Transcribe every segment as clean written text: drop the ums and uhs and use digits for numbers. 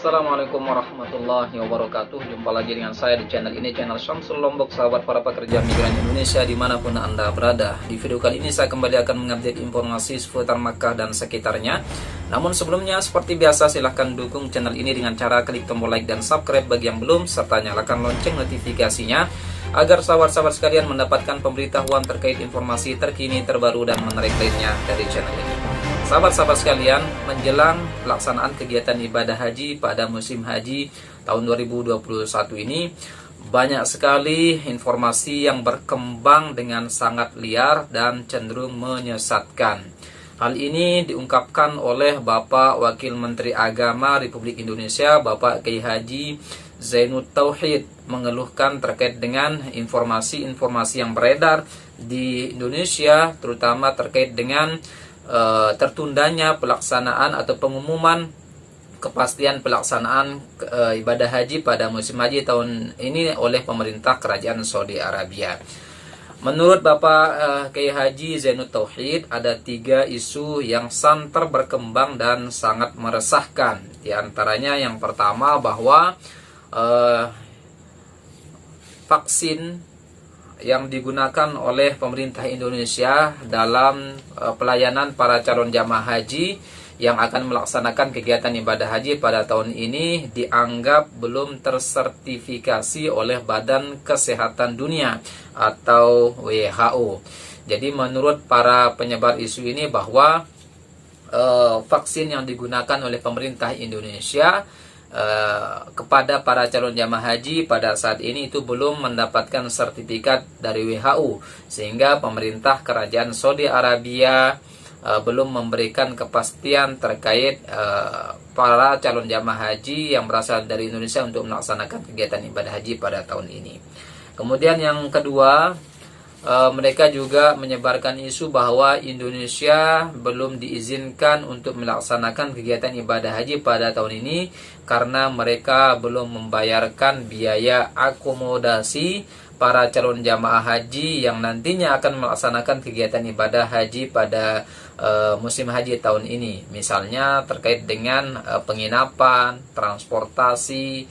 Assalamualaikum warahmatullahi wabarakatuh. Jumpa lagi dengan saya di channel ini, channel Syamsul Lombok, sahabat para pekerja migran Indonesia dimanapun Anda berada. Di video kali ini saya kembali akan mengupdate informasi seputar Makkah dan sekitarnya. Namun sebelumnya, seperti biasa, silahkan dukung channel ini dengan cara klik tombol like dan subscribe bagi yang belum, serta nyalakan lonceng notifikasinya agar sahabat-sahabat sekalian mendapatkan pemberitahuan terkait informasi terkini, terbaru, dan menarik lainnya dari channel ini. Sahabat-sahabat sekalian, menjelang pelaksanaan kegiatan ibadah haji pada musim haji tahun 2021 ini, banyak sekali informasi yang berkembang dengan sangat liar dan cenderung menyesatkan. Hal ini diungkapkan oleh Bapak Wakil Menteri Agama Republik Indonesia, Bapak Kiai Haji Zainud Tauhid, mengeluhkan terkait dengan informasi-informasi yang beredar di Indonesia, terutama terkait dengan tertundanya pelaksanaan atau pengumuman kepastian pelaksanaan ibadah haji pada musim haji tahun ini oleh pemerintah kerajaan Saudi Arabia. Menurut Bapak Kiai Haji Zainud Tauhid, ada 3 isu yang santer berkembang dan sangat meresahkan. Di antaranya yang pertama bahwa vaksin yang digunakan oleh pemerintah Indonesia dalam pelayanan para calon jamaah haji yang akan melaksanakan kegiatan ibadah haji pada tahun ini dianggap belum tersertifikasi oleh Badan Kesehatan Dunia atau WHO. Jadi menurut para penyebar isu ini bahwa vaksin yang digunakan oleh pemerintah Indonesia kepada para calon jamaah haji pada saat ini itu belum mendapatkan sertifikat dari WHO, sehingga pemerintah kerajaan Saudi Arabia belum memberikan kepastian terkait para calon jamaah haji yang berasal dari Indonesia untuk melaksanakan kegiatan ibadah haji pada tahun ini. Kemudian yang kedua, mereka juga menyebarkan isu bahwa Indonesia belum diizinkan untuk melaksanakan kegiatan ibadah haji pada tahun ini karena mereka belum membayarkan biaya akomodasi para calon jamaah haji yang nantinya akan melaksanakan kegiatan ibadah haji pada musim haji tahun ini. Misalnya terkait dengan penginapan, transportasi,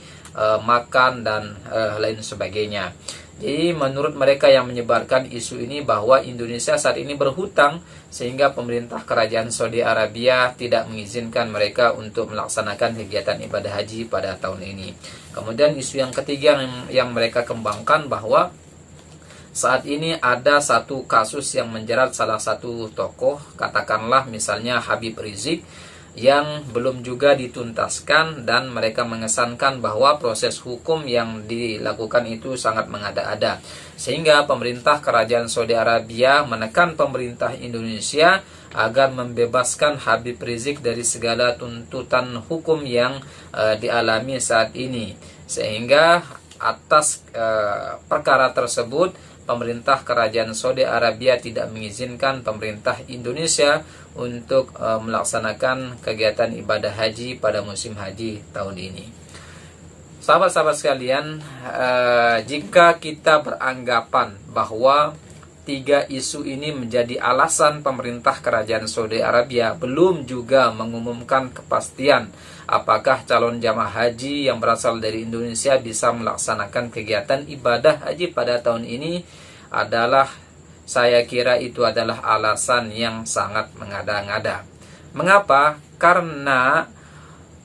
makan, dan lain sebagainya. Jadi menurut mereka yang menyebarkan isu ini bahwa Indonesia saat ini berhutang sehingga pemerintah kerajaan Saudi Arabia tidak mengizinkan mereka untuk melaksanakan kegiatan ibadah haji pada tahun ini. Kemudian isu yang ketiga yang mereka kembangkan bahwa saat ini ada satu kasus yang menjerat salah satu tokoh, katakanlah misalnya Habib Rizik, yang belum juga dituntaskan, dan mereka mengesankan bahwa proses hukum yang dilakukan itu sangat mengada-ada, sehingga pemerintah kerajaan Saudi Arabia menekan pemerintah Indonesia agar membebaskan Habib Rizik dari segala tuntutan hukum yang dialami saat ini, sehingga atas perkara tersebut pemerintah kerajaan Saudi Arabia tidak mengizinkan pemerintah Indonesia untuk melaksanakan kegiatan ibadah haji pada musim haji tahun ini. Sahabat-sahabat sekalian, jika kita beranggapan bahwa 3 isu ini menjadi alasan pemerintah kerajaan Saudi Arabia belum juga mengumumkan kepastian apakah calon jamaah haji yang berasal dari Indonesia bisa melaksanakan kegiatan ibadah haji pada tahun ini, saya kira itu adalah alasan yang sangat mengada-ngada. Mengapa? Karena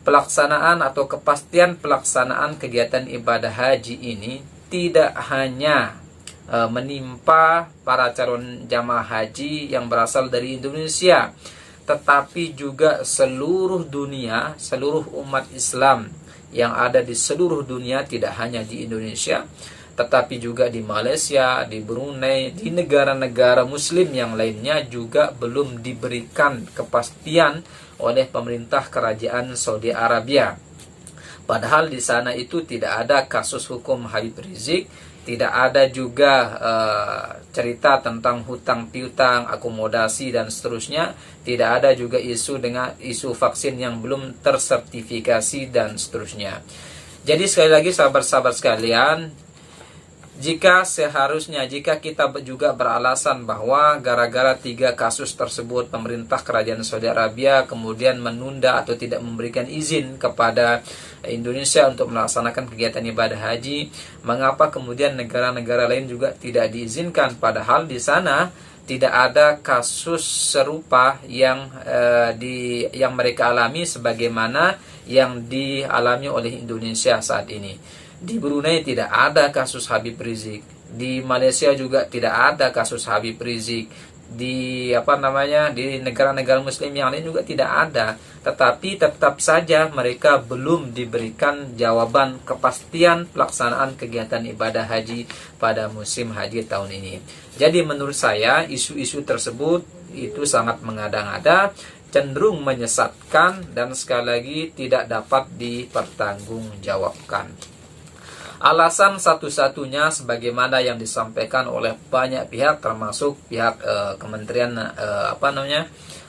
pelaksanaan atau kepastian pelaksanaan kegiatan ibadah haji ini tidak hanya menimpa para calon jamaah haji yang berasal dari Indonesia, tetapi juga seluruh dunia, seluruh umat Islam yang ada di seluruh dunia, tidak hanya di Indonesia, tetapi juga di Malaysia, di Brunei, di negara-negara muslim yang lainnya juga belum diberikan kepastian oleh pemerintah kerajaan Saudi Arabia. Padahal di sana itu tidak ada kasus hukum Habib Rizik, tidak ada juga cerita tentang hutang piutang, akomodasi, dan seterusnya. Tidak ada juga isu vaksin yang belum tersertifikasi dan seterusnya. Jadi sekali lagi sahabat-sahabat sekalian, Jika kita juga beralasan bahwa gara-gara 3 kasus tersebut pemerintah kerajaan Saudi Arabia kemudian menunda atau tidak memberikan izin kepada Indonesia untuk melaksanakan kegiatan ibadah haji, mengapa kemudian negara-negara lain juga tidak diizinkan, padahal di sana tidak ada kasus serupa yang mereka alami sebagaimana yang dialami oleh Indonesia saat ini. Di Brunei tidak ada kasus Habib Rizik, di Malaysia juga tidak ada kasus Habib Rizik, di negara-negara muslim yang lain juga tidak ada. Tetapi tetap saja mereka belum diberikan jawaban kepastian pelaksanaan kegiatan ibadah haji pada musim haji tahun ini. Jadi menurut saya isu-isu tersebut itu sangat mengada-ngada, cenderung menyesatkan, dan sekali lagi tidak dapat dipertanggungjawabkan. Alasan satu-satunya sebagaimana yang disampaikan oleh banyak pihak, termasuk pihak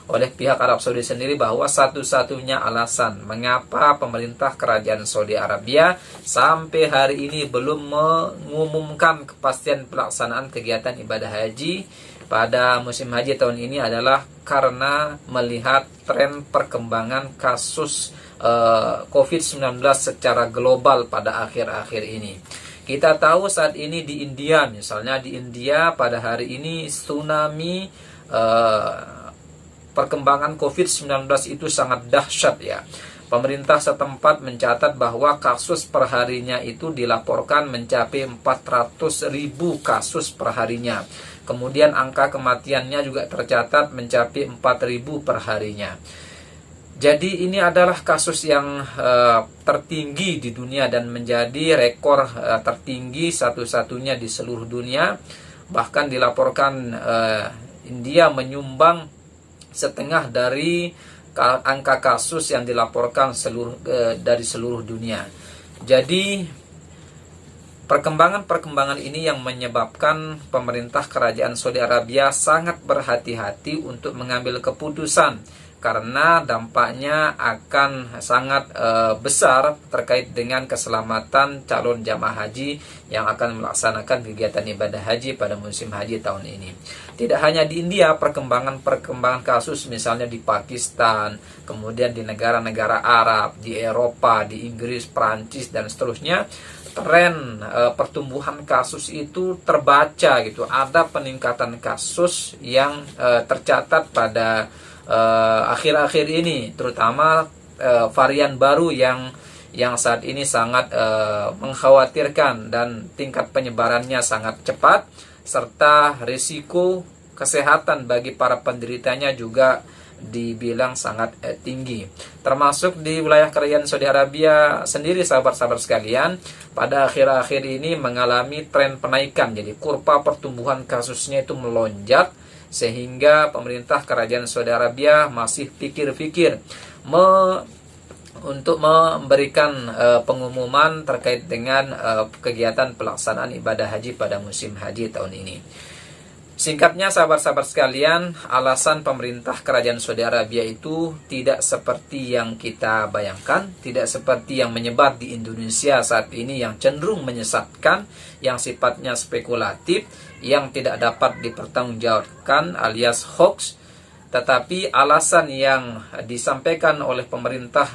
oleh pihak Arab Saudi sendiri, bahwa satu-satunya alasan mengapa pemerintah kerajaan Saudi Arabia sampai hari ini belum mengumumkan kepastian pelaksanaan kegiatan ibadah haji pada musim haji tahun ini adalah karena melihat tren perkembangan kasus COVID-19 secara global pada akhir-akhir ini. Kita tahu saat ini di India, misalnya di India pada hari ini tsunami perkembangan COVID-19 itu sangat dahsyat ya. Pemerintah setempat mencatat bahwa kasus perharinya itu dilaporkan mencapai 400.000 kasus perharinya. Kemudian angka kematiannya juga tercatat mencapai 4.000 perharinya. Jadi ini adalah kasus yang tertinggi di dunia dan menjadi rekor tertinggi satu-satunya di seluruh dunia. Bahkan dilaporkan India menyumbang setengah dari angka kasus yang dilaporkan dari seluruh dunia. Jadi perkembangan-perkembangan ini yang menyebabkan pemerintah kerajaan Saudi Arabia sangat berhati-hati untuk mengambil keputusan, karena dampaknya akan sangat besar terkait dengan keselamatan calon jamaah haji yang akan melaksanakan kegiatan ibadah haji pada musim haji tahun ini. Tidak hanya di India, perkembangan kasus misalnya di Pakistan, kemudian di negara-negara Arab, di Eropa, di Inggris, Prancis, dan seterusnya, tren pertumbuhan kasus itu terbaca gitu. Ada peningkatan kasus yang tercatat pada akhir-akhir ini, terutama varian baru yang saat ini sangat mengkhawatirkan dan tingkat penyebarannya sangat cepat, serta risiko kesehatan bagi para penderitanya juga dibilang sangat tinggi. Termasuk di wilayah kerajaan Saudi Arabia sendiri, sahabat-sahabat sekalian, pada akhir-akhir ini mengalami tren penaikan. Jadi kurva pertumbuhan kasusnya itu melonjak, sehingga pemerintah kerajaan Saudi Arabia masih pikir-pikir untuk memberikan pengumuman terkait dengan kegiatan pelaksanaan ibadah haji pada musim haji tahun ini. Singkatnya, sahabat-sahabat sekalian, alasan pemerintah kerajaan Saudi Arabia itu tidak seperti yang kita bayangkan, tidak seperti yang menyebar di Indonesia saat ini yang cenderung menyesatkan, yang sifatnya spekulatif, yang tidak dapat dipertanggungjawabkan alias hoax. Tetapi alasan yang disampaikan oleh pemerintah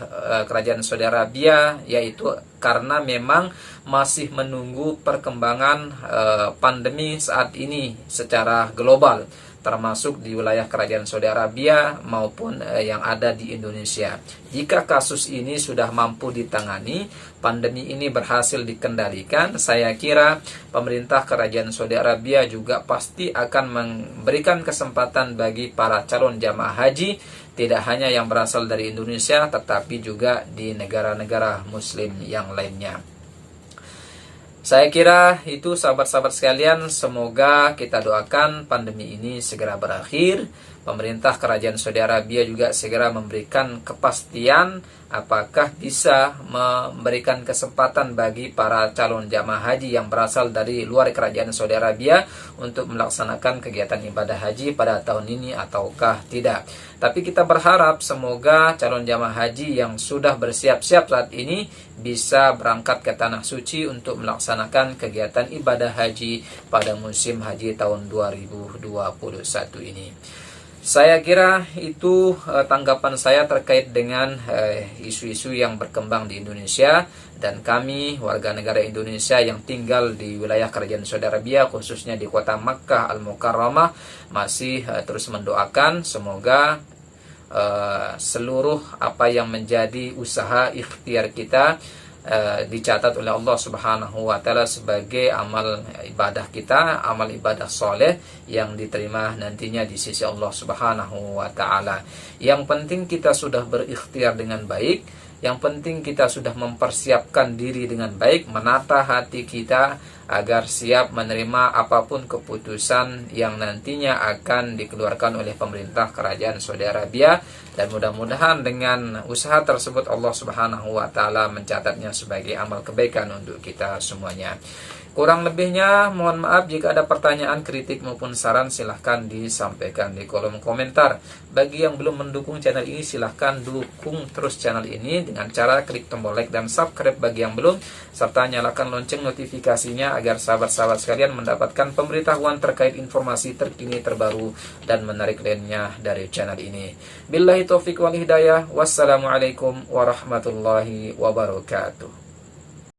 kerajaan Saudi Arabia yaitu karena memang masih menunggu perkembangan pandemi saat ini secara global, termasuk di wilayah kerajaan Saudi Arabia maupun yang ada di Indonesia. Jika kasus ini sudah mampu ditangani, pandemi ini berhasil dikendalikan, saya kira pemerintah kerajaan Saudi Arabia juga pasti akan memberikan kesempatan bagi para calon jamaah haji, tidak hanya yang berasal dari Indonesia, tetapi juga di negara-negara muslim yang lainnya. Saya kira itu, sahabat-sahabat sekalian, semoga kita doakan pandemi ini segera berakhir, pemerintah Kerajaan Saudi Arabia juga segera memberikan kepastian apakah bisa memberikan kesempatan bagi para calon jamaah haji yang berasal dari luar Kerajaan Saudi Arabia untuk melaksanakan kegiatan ibadah haji pada tahun ini ataukah tidak. Tapi kita berharap semoga calon jamaah haji yang sudah bersiap-siap saat ini bisa berangkat ke Tanah Suci untuk melaksanakan kegiatan ibadah haji pada musim haji tahun 2021 ini. Saya kira itu tanggapan saya terkait dengan isu-isu yang berkembang di Indonesia, dan kami warga negara Indonesia yang tinggal di wilayah Kerajaan Saudi Arabia khususnya di kota Makkah Al-Mukarramah masih terus mendoakan semoga seluruh apa yang menjadi usaha ikhtiar kita dicatat oleh Allah Subhanahu wa taala sebagai amal ibadah kita, amal ibadah soleh yang diterima nantinya di sisi Allah Subhanahu wa taala. Yang penting kita sudah berikhtiar dengan baik, yang penting kita sudah mempersiapkan diri dengan baik, menata hati kita agar siap menerima apapun keputusan yang nantinya akan dikeluarkan oleh pemerintah Kerajaan Saudi Arabia, dan mudah-mudahan dengan usaha tersebut Allah Subhanahu wa taala mencatatnya sebagai amal kebaikan untuk kita semuanya. Kurang lebihnya mohon maaf, jika ada pertanyaan, kritik maupun saran silahkan disampaikan di kolom komentar. Bagi yang belum mendukung channel ini silahkan dukung terus channel ini dengan cara klik tombol like dan subscribe bagi yang belum, serta nyalakan lonceng notifikasinya agar sahabat-sahabat sekalian mendapatkan pemberitahuan terkait informasi terkini, terbaru dan menarik lainnya dari channel ini. Billahi taufiq wal hidayah. Wassalamualaikum warahmatullahi wabarakatuh.